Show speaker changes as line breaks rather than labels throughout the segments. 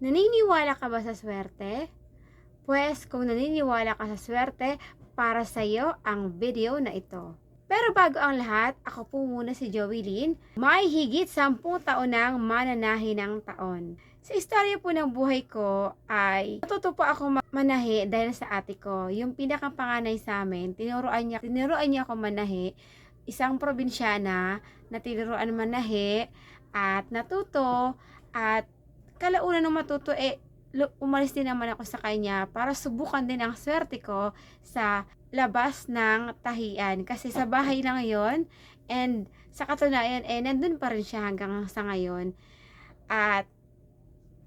Naniniwala ka ba sa swerte? Pues kung naniniwala ka sa swerte, para sa iyo ang video na ito. Pero bago ang lahat, ako po muna si Joey Lynn, may higit 10 taon ng mananahi ng taon. Sa istorya po ng buhay ko ay natuto po ako manahi dahil sa ate ko. Yung pinakapanganay sa amin, tinuruan niya ako manahi. Isang probinsyana na tinuruan manahi at natuto at kalaunan ng matuto umalis din naman ako sa kanya para subukan din ang swerte ko sa labas ng tahian. Kasi sa bahay lang yon, and sa katunayan, nandun pa rin siya hanggang sa ngayon. At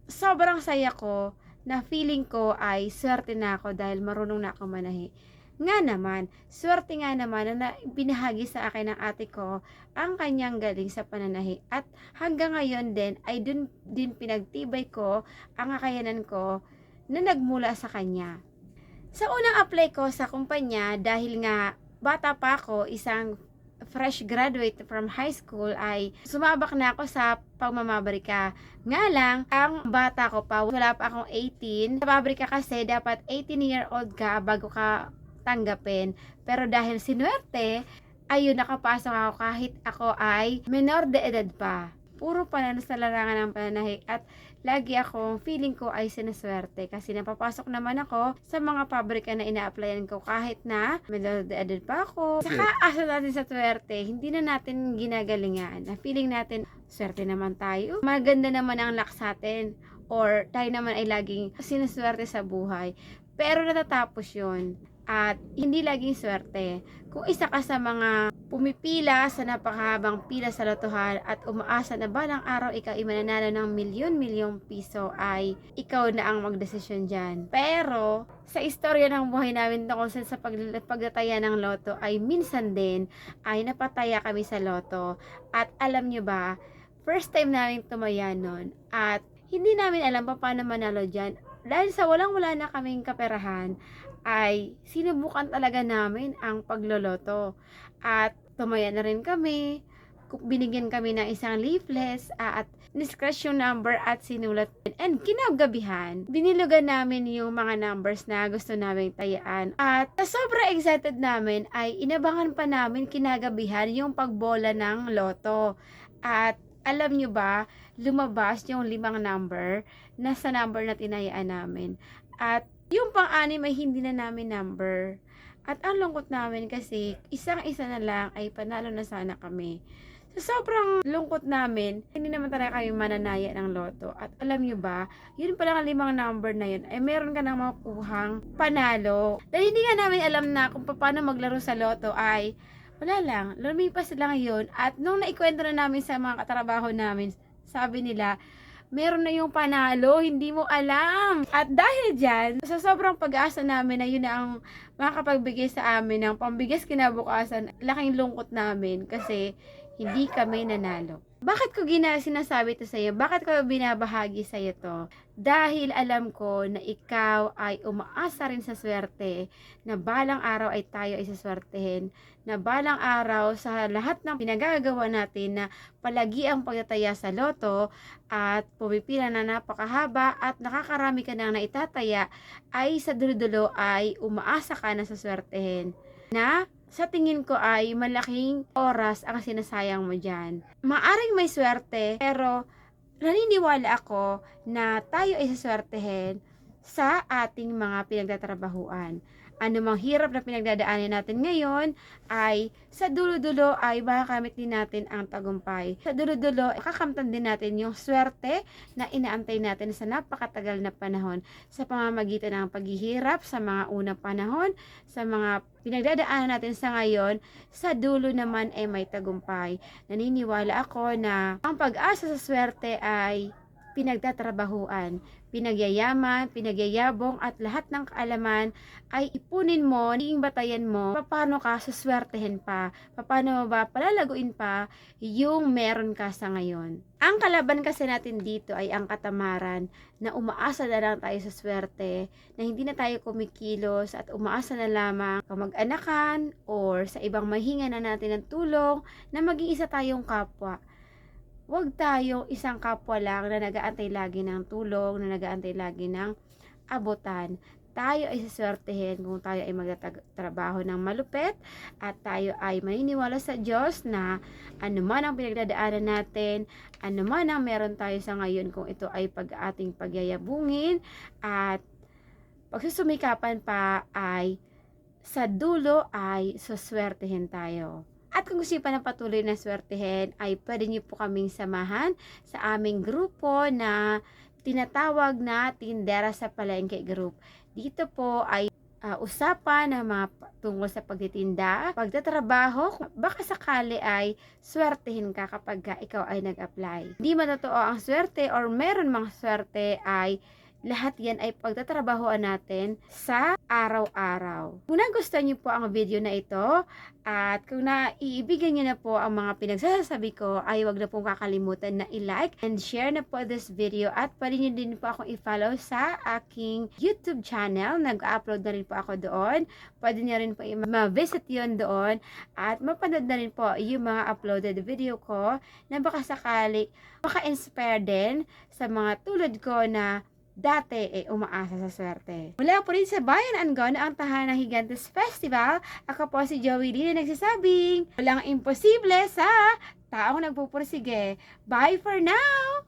sobrang saya ko na feeling ko ay swerte na ako dahil marunong na ako manahi. Nga naman, swerte nga naman na binahagi sa akin ng ate ko ang kanyang galing sa pananahi. At hanggang ngayon din ay dun din pinagtibay ko ang kakayanan ko na nagmula sa kanya. Sa unang apply ko sa kumpanya, dahil nga bata pa ako, isang fresh graduate from high school, ay sumabak na ako sa pagmamabrika. Nga lang, ang bata ko pa, wala pa akong 18. Sa pabrika kasi, dapat 18-year-old ka bago ka tanggapin. Pero dahil sinuwerte, ayun, nakapasok ako kahit ako ay menor de edad pa. Puro panalo sa larangan ng pananahi at lagi akong feeling ko ay sinaswerte kasi napapasok naman ako sa mga pabrika na ina-applyan ko kahit na menor de edad pa ako. Saka asa natin sa swerte, hindi na natin ginagalingan. Na feeling natin, swerte naman tayo. Maganda naman ang luck sa atin or tayo naman ay laging sinaswerte sa buhay. Pero natatapos yun. At hindi laging swerte. Kung isa ka sa mga pumipila sa napakahabang pila sa lotohan at umaasa na balang araw ikaw ay mananalo ng milyon-milyong piso, ay ikaw na ang magdesisyon dyan. Pero sa istorya ng buhay namin tungkol sa pagtataya ng loto ay minsan din ay napataya kami sa loto. At alam nyo ba, first time namin tumaya nun at hindi namin alam paano manalo dyan. Dahil sa walang-wala na kaming kaperahan, ay sinubukan talaga namin ang pagloloto. At tumaya na rin kami, binigyan kami ng isang leaflet at niscratch yung number at sinulat. And kinagabihan, binilugan namin yung mga numbers na gusto namin tayaan. At sa sobrang excited namin ay inabangan pa namin kinagabihan yung pagbola ng loto. At alam nyo ba, lumabas yung 5 number na sa number na tinayaan namin. At yung pang-anim ay hindi na namin number. At ang lungkot namin kasi isang-isa na lang ay panalo na sana kami. Sa sobrang lungkot namin, hindi naman talaga kami mananaya ng loto. At alam nyo ba, yun pala ang 5 number na yun, ay meron ka nang makukuhang panalo. Dahil hindi nga namin alam na kung paano maglaro sa loto ay, wala lang, lumipas lang yun. At nung naikwento na namin sa mga katrabaho namin, sabi nila, meron na yung panalo, hindi mo alam. At dahil dyan, sa sobrang pag-asa namin na yun na ang makakapagbigay sa amin ng pambigas kinabukasan, laking lungkot namin kasi hindi kami nanalo. Bakit ko sinasabi to sa'yo? Bakit ko binabahagi sa'yo to? Dahil alam ko na ikaw ay umaasa rin sa swerte, na balang araw ay tayo ay saswertehin, na balang araw sa lahat ng pinagagawa natin na palagi ang pagtataya sa loto at pumipila na napakahaba at nakakarami ka nang naitataya, ay sa dulo-dulo ay umaasa ka na saswertehin. Na sa tingin ko ay malaking oras ang sinasayang mo dyan. Maaring may swerte, pero naniniwala ako na tayo ay saswertehin sa ating mga pinagtatrabahuan. Ano mang hirap na pinagdadaanan natin ngayon ay sa dulo-dulo ay makakamit din natin ang tagumpay. Sa dulo-dulo, kakamtan din natin yung swerte na inaantay natin sa napakatagal na panahon sa pamamagitan ng paghihirap sa mga unang panahon, sa mga pinagdadaanan natin sa ngayon, sa dulo naman ay may tagumpay. Naniniwala ako na ang pag-asa sa swerte ay pinagtatrabahuan, pinagyayaman, pinagyayabong at lahat ng kaalaman ay ipunin mo, naging batayan mo, paano ka suswertehin pa, paano mo ba palalaguin pa yung meron ka sa ngayon. Ang kalaban kasi natin dito ay ang katamaran, na umaasa na lang tayo sa swerte, na hindi na tayo kumikilos at umaasa na lamang kamag-anakan or sa ibang mahinga na natin ng tulong na maging isa tayong kapwa. huwag tayong isang kapwa lang na nag-aantay lagi ng tulong, na nag-aantay lagi ng abutan. Tayo ay siswertehin kung tayo ay magtatrabaho ng malupit at tayo ay maniniwala sa Diyos na anuman ang pinagdadaanan natin, anuman ang meron tayo sa ngayon, kung ito ay ating pagyayabungin at pagsusumikapan pa, ay sa dulo ay suswertehin tayo. At kung gusto niyo pa ng patuloy na swertehin, ay pwede niyo po kaming samahan sa aming grupo na tinatawag na Tindera sa Palengke Group. Dito po ay usapan ng mga tungkol sa pagtitinda, pagtatrabaho, baka sakali ay swertehin ka kapag ikaw ay nag-apply. Hindi matotoo ang swerte or meron mang swerte, ay lahat yan ay pagtatrabahoan natin sa araw-araw. Kung nagustuhan niyo po ang video na ito at kung naiibigay niyo na po ang mga pinagsasabi ko, ay wag na pong kakalimutan na i-like and share na po this video at pwede niyo din po akong i-follow sa aking YouTube channel. Nag-upload na rin po ako doon. Pwede niyo rin po ma-visit yun doon at mapanood na rin po yung mga uploaded video ko na baka sakali maka-inspire din sa mga tulad ko na dati umaasa sa swerte. Mula po rin sa Bayan Angon, ang tahanan ng Gigantes Festival, ako po si Joey Lee na nagsasabing, walang imposible sa taong nagpupursige. Bye for now!